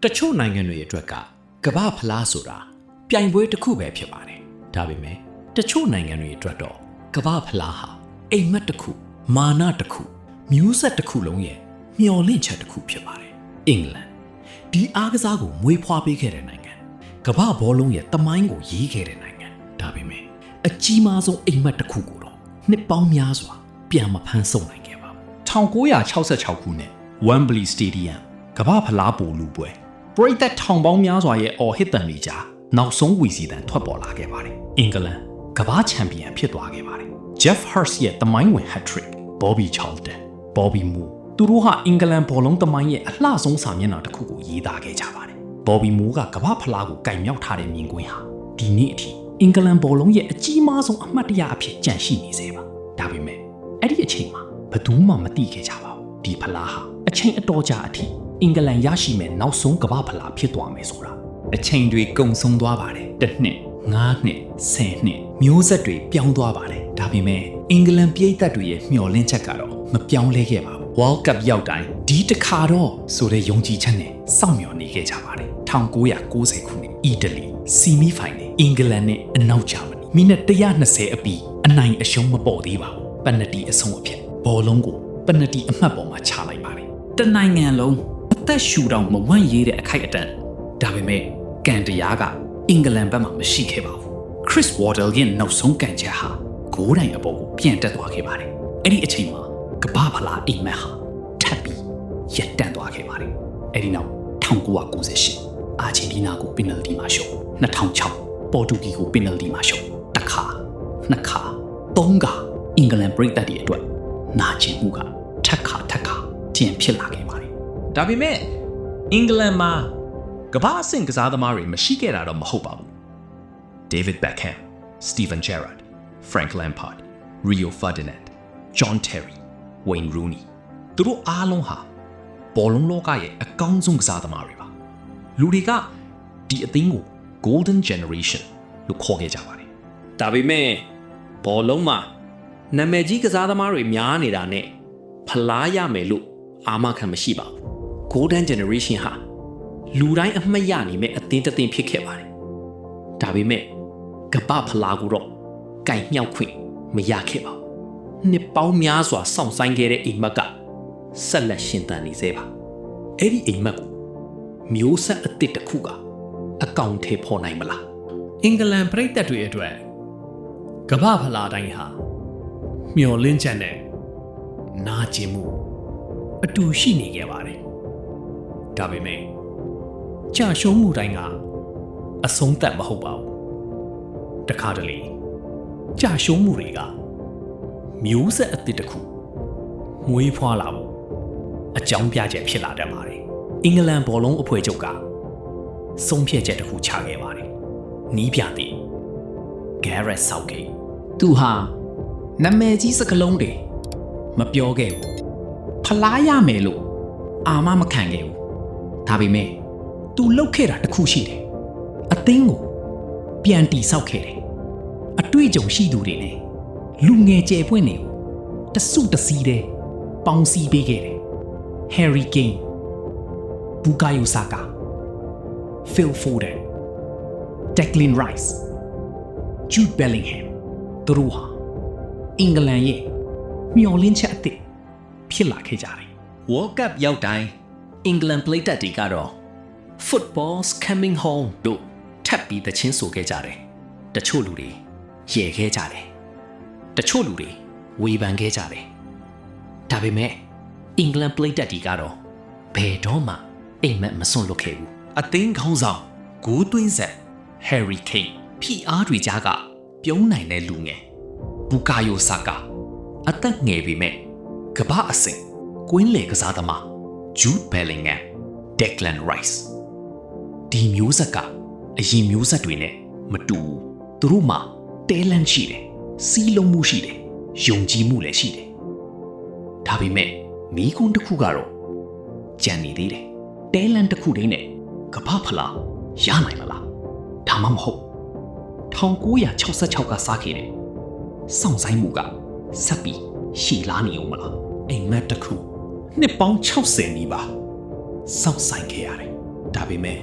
တချို့နိုင်ငံတွေအတွက်ကကမ္ဘာဖလားဆိုတာပြိုင်ပွဲတစ်ခုပဲဖြစ်ပါတယ်ဒါပေမဲ့တချို့နိုင်ငံတွေအတွက်တော့ကမ္ဘာဖလားဟာအိမ်မက်တစ်ခုမာနတစ်ခုမျိုးဆက်တစ်ခုလုံးရဲ့မျှော်လင့်ချက်တစ်ခုဖြစ်ပါတယ်အင်္ဂလန်ဒီအားကစားကိုမွေးဖွားပေးခဲ့တဲ့နိုင်ငံကမ္ဘာဘောလုံးရဲ့တမိုင်းကိုရေးခဲ့တဲ့နိုင်ငံဒါပေမဲ့အကြီးမားဆုံးအိမ်မက်တစ်ခုကိုတော့နှစ်ပေါင်းများစွာပြန်မဖန်ဆုံနိုင်ခဲ့ပါဘူး1966ခုနှစ် Wembley Stadium ကမ္ဘာဖလားပိုလူပွဲပရိသတ်ထောင်ပေါင်းများစွာရဲ့အော်ဟစ်တန်တွေကြားနောက်ဆုံးဝီစီတန်ထွက်ပေါ်လာခဲ့ပါတယ်အင်္ဂလန်ကမ္ဘာချန်ပီယံဖြစ်သွားခဲ့ပါတယ် Jeff Hurst ရဲ့တမိုင်းဝင် hat-trick Bobby Charlton Bobby Moore သူတို့ဟာအင်္ဂလန်ဘောလုံးတမိုင်းရဲ့အလှဆုံးစာမျက်နှာတစ်ခုကိုရေးသားခဲ့ကြပါတယ် Bobby Moore ကကမ္ဘာဖလားကိုကင်မြောက်ထားတဲ့မြင်ကွင်းဟာဒီနေ့အထိအင်္ဂလန်ဘောလုံးရဲ့အကြီးမားဆုံးအမှတ်တရအဖြစ်ကျန်ရှိနေသေးပါဒါပေမဲ့အဲ့ဒီအချိန်မှာဘယ်သူမှမသိခဲ့ကြပါဘူးဒီဖလားဟာအချိန်အတော်ကြာအထိအင်္ဂလန်ရရှိမဲ့နောက်ဆုံးကမ္ဘာဖလားဖြစ်သွားမယ်ဆိုတာအချိန်တွေကုန်ဆုံးသွားပါတယ်တစ်နှစ်9နှစ်10နှစ်မျိုးဆက်တွေပြောင်းသွားပါတယ်ဒါပေမဲ့အင်္ဂလန်ပြည်သက်တွေရဲ့မျှော်လင့်ချက်ကတော့မပြောင်းလဲခဲ့ပါဘူး World Cup ရောက်တိုင်းဒီတခါတော့ဆိုတဲ့ယုံကြည်ချက်နဲ့စောင့်မျှော်နေခဲ့ကြပါတယ်1990ခုနှစ်အီတလီဆီမီဖိုင်နယ်အင်္ဂလန်နဲ့အနောက်ဂျာမနီမိနစ်120အပြီးအနိုင်အရှုံးမပေါ်သေးပါဘူးပက်နတီအဆုံးအဖြစ်ဘောလုံးကိုပက်နတီအမှတ်ပေါ်မှာချလိုက်ပါတယ်တနိုင်ငံလုံးအသက်ရှူတောင်မဝန့်ရေးတဲ့အခိုက်အတန့်ဒါပေမဲ့ကန်တရားကအင်္ဂလန်ဘက်မှာမရှိခဲ့ပါဘူး Chris Waddle ရဲ့နောက်ဆုံးကန်ချက်ဟာဂိုးတိုင်အပေါ်ကိုပြန်တက်သွားခဲ့ပါတယ်အဲ့ဒီအချိန်မှာကမ္ဘာဖလားအိမ်မက်ဟာထပ်ပြီးရပ်တန့်သွားခဲ့ပါတယ်အဲ့ဒီနောက်1998အာဂျင်တီးနားကိုပင်နယ်လ်တီမှာရှုံး2006ပေါ်တူဂီကိုပင်နယ်လ်တီမှာရှုံးတစ်ခါနှစ်ခါသုံးခါအင်္ဂလန်ပြည်သက်တွေအတွက်နာကျင်မှုကထက်ခါကျင်ဖြစ်လာခဲ့ပါတယ်ဒါပေမဲ့အင်္ဂလန်မှာကမ္ဘာအဆင့်ကစားသမားတွေမရှိခဲ့တာတော့မဟုတ်ပါဘူး David Beckham, Steven Gerrard, Frank Lampard, Rio Ferdinand, John Terry, Wayne Rooney သူတို့အားလုံးဟာဘောလုံးလောကရဲ့အကောင်းဆုံးကစားသမားတွေပါလူတွေကဒီအသင်းကို Golden Generation လို့ခေါ်ခဲ့ကြပါတယ်ဒါပေမဲ့ဘောလုံးမှာနာမည်ကြီးကစားသမားတွေများနေတာနဲ့ဖလားရမယ်လို့အာမခံမရှိပါဘူး Golden Generation ဟာလူတိုင်းအမှတ်ရနိုင်မဲ့အသင်းတစ်သင်းဖြစ်ခဲ့ပါတယ်ဒါပေမဲ့ကပ္ပဖလားကိုတော့ကင်မြောက်ခွင့်မရခဲ့ပါဘူးနှစ်ပေါင်းများစွာစောင့်ဆိုင်ခဲ့တဲ့အိမ်မက်ကဆက်လက်ရှင်သန်နေသေးပါအဲ့ဒီအိမ်မက်ကိုမျိုးဆက်အသစ်တစ်ခုကအကောင့်ထဲပေါ်နိုင်မလားအင်္ဂလန်ပြည်သက်တွေအတွက်ကပ္ပဖလားတိုင်းဟာမျော်လင့်ချက်နဲ့နာကျင်မှုအတူရှိနေခဲ့ပါတယ်ဒါပေမဲ့ကြာရှုံးမှုတိုင်းကအဆုံးသတ်မဟုတ်ပါဘူးတခါတလေကြာရှုံးမှုတွေကမျိုးဆက်အသစ်တစ်ခုမွေးဖွားလာဖို့အကြောင်းပြချက်ဖြစ်လာတတ်ပါတယ်အင်္ဂလန်ဘောလုံးအဖွဲ့ချုပ်ကဆုံးဖြတ်ချက်တစ်ခုချခဲ့ပါတယ်နီးပြသည် Gareth Southgate သူဟာနာမည်ကြီးစကားလုံးတွေမပြောခဲ့ဘူးဖလားရမယ်လို့အာမမခံခဲ့ဘူးဒါပေမဲ့သူလှုပ်ခဲ့တာတစ်ခုရှိတယ်အသင်းကိုပြန်တီဆောက်ခဲ့တယ်အတွေ့အကြုံရှိသူတွေနဲ့လူငယ်ကျယ်ပွင့်တွေကိုတစုတစည်းတဲ့ပေါင်းစည်းပေးခဲ့တယ် Harry Kane Bukayo Saka Phil Foden Declan Rice Jude Bellingham သူတို့ဟာအင်္ဂလန်ရဲ့မျှော်လင့်ချက်အသစ်ဖြစ်လာခဲ့ကြတယ် World Cup ရောက်တိုင်းအင်္ဂလန်ပြည်သက်တွေကတော့ Football's coming home လို့ထပ်ပြီးသချင်းဆိုခဲ့ကြတယ်တချို့လူတွေရဲခဲ့ကြတယ်တချို့လူတွေဝေဖန်ခဲ့ကြတယ်ဒါပေမဲ့အင်္ဂလန်ပြည်သက်တွေကတော့ဘယ်တော့မှအိမ်မက်မစွန့်လွတ်ခဲ့ဘူးအသင်းခေါင်းဆောင်ဂိုးသွင်းဆက် Harry Kane ဖိအားတွေကြားကပြုံးနိုင်တဲ့လူငယ် Bukayo Saka အသက်ငယ်ပေမဲ့ကမ္ဘာအဆင့်ကွင်းလေကစားသမား Jude Bellingham Declan Rice ဒီမျိုးဆက်ကအရင်မျိုးဆက်တွေနဲ့မတူဘူးသူတို့မှာ talent ရှိတယ်စီးလုံးမှုရှိတယ်ယုံကြည်မှုလည်းရှိတယ်ဒါပေမဲ့မိကွန်းတစ်ခုကတော့ကြံနေသေးတယ် talent တစ်ခုတည်းနဲ့ကမ္ဘာဖလားရနိုင်မလားဒါမှမဟုတ်1966ကစားခဲ့တဲ့စောင့်ဆိုင်မှုကဆက်ပြီးရှည်လာနေအောင်မလားအိမ်မက်တစ်ခုနှစ်ပေါင်း60နီးပါစောင့်ဆိုင်ခဲ့ရတယ်ဒါ ဒါပေမဲ့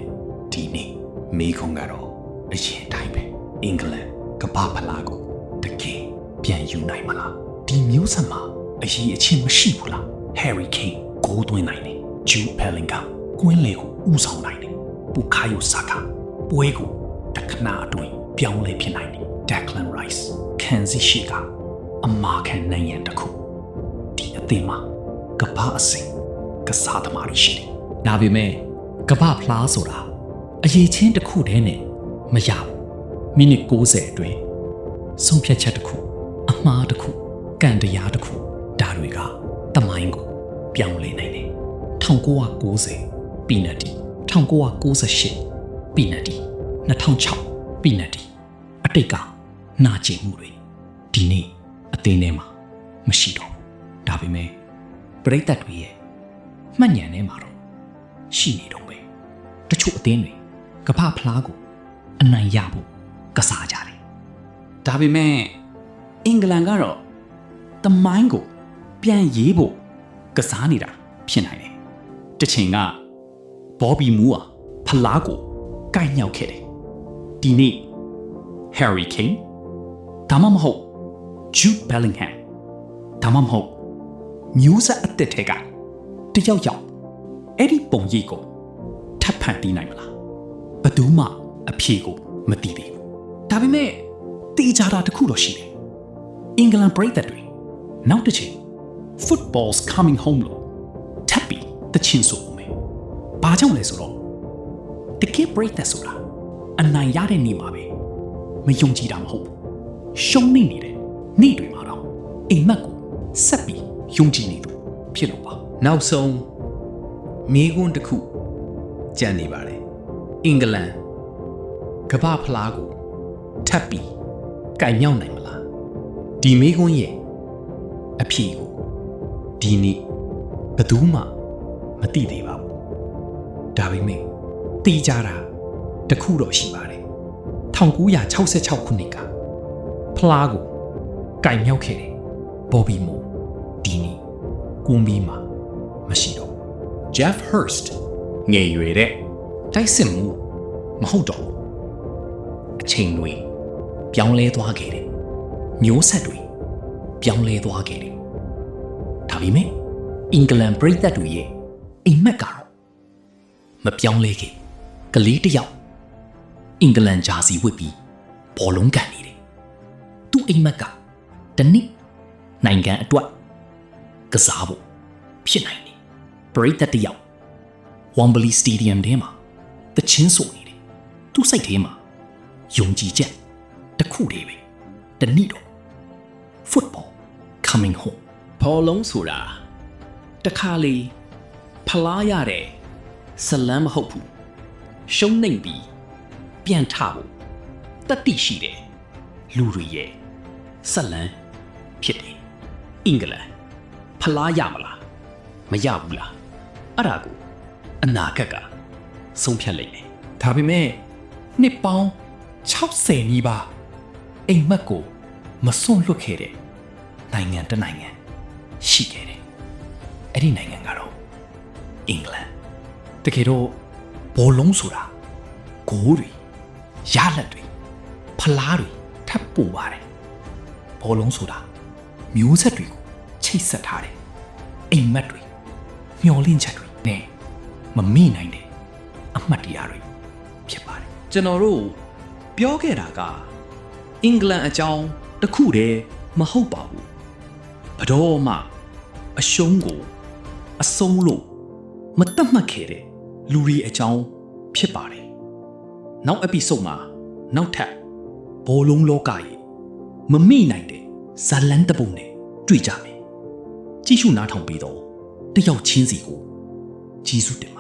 ဒီနေ့မိခွန်းကတော့အရင်တိုင်းပဲအင်္ဂလန်ကမ္ဘာဖလားကိုတကယ်ပြန်ယူနိုင်မလားဒီမျိုးဆက်မှာအရေးအချင်းမရှိဘူးလား Harry Kane ကိုသွင်းနိုင်တယ် Jude Bellingham ကွင်းလေကိုဦးဆောင်နိုင်တယ် Bukayo Saka ပွဲကိုတခဏအတွင်းပြောင်းလဲဖြစ်နိုင်တယ် Declan Rice ခံစစ်ရှိကအမာခံနိုင်ရန်တစ်ခုဒီအသင်းမှာကမ္ဘာအဆင့်ကစားသမားတွေရှိတယ်ဒါပေမဲ့ကမ္ဘာဖလားဆိုတာအရေးချင်းတစ်ခုတည်းနဲ့မရဘူးမိနစ်60အတွင်းဆုံးဖြတ်ချက်တစ်ခုအမှားတစ်ခုကံတရားတစ်ခုဒါတွေကတမိုင်းကိုပြောင်းလဲနိုင်တယ်1990ပီနယ်တီ1998ပီနယ်တီ2006ပီနယ်တီအတိတ်ကနာကျင်မှုတွေဒီနေ့အသင်းထဲမှာမရှိတော့ဘူးဒါပေမဲ့ပရိသတ်တွေရဲ့မှတ်ဉာဏ်ထဲမှာတော့ရှိနေတော့ပဲတချို့အသင်းတွေကမ္ဘာဖလားကိုအနိုင်ရဖို့ကစားကြတယ်ဒါပေမဲ့အင်္ဂလန်ကတော့တမိုင်းကိုပြန်ရေးဖို့ကစားနေတာဖြစ်နိုင်တယ်တစ်ချိန်ကဘော်ဘီမူဟာဖလားကိုကိုက်ညောက်ခဲ့တယ်ဒီနေ့ Harry Kane ဒါမှမဟုတ် Jude Bellingham ဒါမှမဟုတ်မျိုးဆက်အသစ်တွေကတယောက်ယောက်အဲ့ဒီပုံရိပ်ကိုထပ်ဖန်တီးနိုင်မလားဘယ်သူမှအဖြေကိုမသိသေးဘူးဒါပေမဲ့တေချာတာတစ်ခုတော့ရှိတယ်အင်္ဂလန်ပရိသတ်တွေနောက်တစ်ချိန် Football's coming home လို့ထပ်ပြီးတချင်းဆိုဦးမယ်ဘာကြောင့်လဲဆိုတော့တကယ်ပရိသတ်ဆိုတာအနိုင်ရတဲ့နေ့မှာပဲမယုံကြည်တာမဟုတ်ဘူးရှုံးနေနေတဲ့နေ့တွေမှာတော့အိမ်မက်ကိုဆက်ပြီးယုံကြည်နေသူဖြစ်လို့ပါနောက်ဆုံးမိကွန်းတစ်ခုကြံနေပါတယ်အင်္ဂလန်ကမ္ဘာဖလားကိုထပ်ပြီးကင်မြောက်နိုင်မလားဒီမိကွန်းရဲ့အဖြေကိုဒီနေ့ဘယ်သူမှမသိသေးပါဘူးဒါပေမဲ့သိကြတာတခုတော့ရှိပါတယ်1966ခုနှစ်ကဖလားကိုကင်မြောက်ခဲ့တယ်ဘော်ဘီမိုဒီနေ့ကွန်ဘီမှာမရှိတော့ Jeff Hurst ငယ်ရွယ်တဲ့တိုက်စစ်မှုမဟုတ်တော့ဘူးအချိန်တွေပြောင်းလဲသွားခဲ့တယ်မျိုးဆက်တွေပြောင်းလဲသွားခဲ့တယ်ဒါပေမဲ့အင်္ဂလန်ပရိသတ်တွေရဲ့အိမ်မက်ကတော့မပြောင်းလဲခဲ့ကလေးတစ်ယောက်အင်္ဂလန်ဂျာစီဝတ်ပြီးဘောလုံးကန်နေတယ်သူ့အိမ်မက်ကတနည်းနိုင်ငံအတွက်ကစားဖို့ဖြစ်နိုင်တယ်ပရိသတ်တစ်ယောက် Wembley Stadium ထဲမှာတချင်းဆိုနေတယ်သူ့စိတ်ထဲမှာယုံကြည်ချက်တစ်ခုတည်းပဲတနည်းတော့ Football coming home ဘောလုံးဆိုတာတခါလေဖလားရတဲ့ဇလန်းမဟုတ်ဘူးရှုံးနေပြီးပြန်ထဖို့တတိရှိတယ်လူတွေရဲ့ဇလန်းဖြစ်တယ်အင်္ဂလန်ဖလားရမလားမရဘူးလားအဲ့ဒါကိုအနာဂတ်ကဆုံးဖြတ်လိမ့်မယ်ဒါပေမဲ့နှစ်ပေါင်း60နီးပါးအိမ်မက်ကိုမစွန့်လွတ်ခဲ့တဲ့နိုင်ငံတစ်နိုင်ငံရှိခဲ့တယ်အဲ့ဒီနိုင်ငံကတော့အင်္ဂလန်တကယ်တော့ဘောလုံးဆိုတာဂိုးတွေရလက်တွေဖလားတွေထပ်ပို့ပါတယ်ဘောလုံးဆိုတာမျိုးဆက်တွေကိုချိတ်ဆက်ထားတယ်အိမ်မက်တွေမျောလင့်ချက်တွေနဲ့မမေ့နိုင်တဲ့အမှတ်တရတွေဖြစ်ပါတယ်ကျွန်တော်တို့ပြောခဲ့တာကအင်္ဂလန်အကြောင်းတစ်ခုတည်းမဟုတ်ပါဘူးဘယ်တော့မှအရှုံးကိုအဆုံးလို့မတတ်မှတ်ခဲ့တဲ့လူတွေအကြောင်းဖြစ်ပါတယ်နောက် episode မှာနောက်ထပ်ဘောလုံးလောကရဲ့မမိနိုင်တဲ့ဇာလန်တပုံနဲ့တွေ့ကြမယ်ကြည့်ရှုနားထောင်ပြီးတော့တယောက်ချင်းစီကိုကျေးဇူးတင်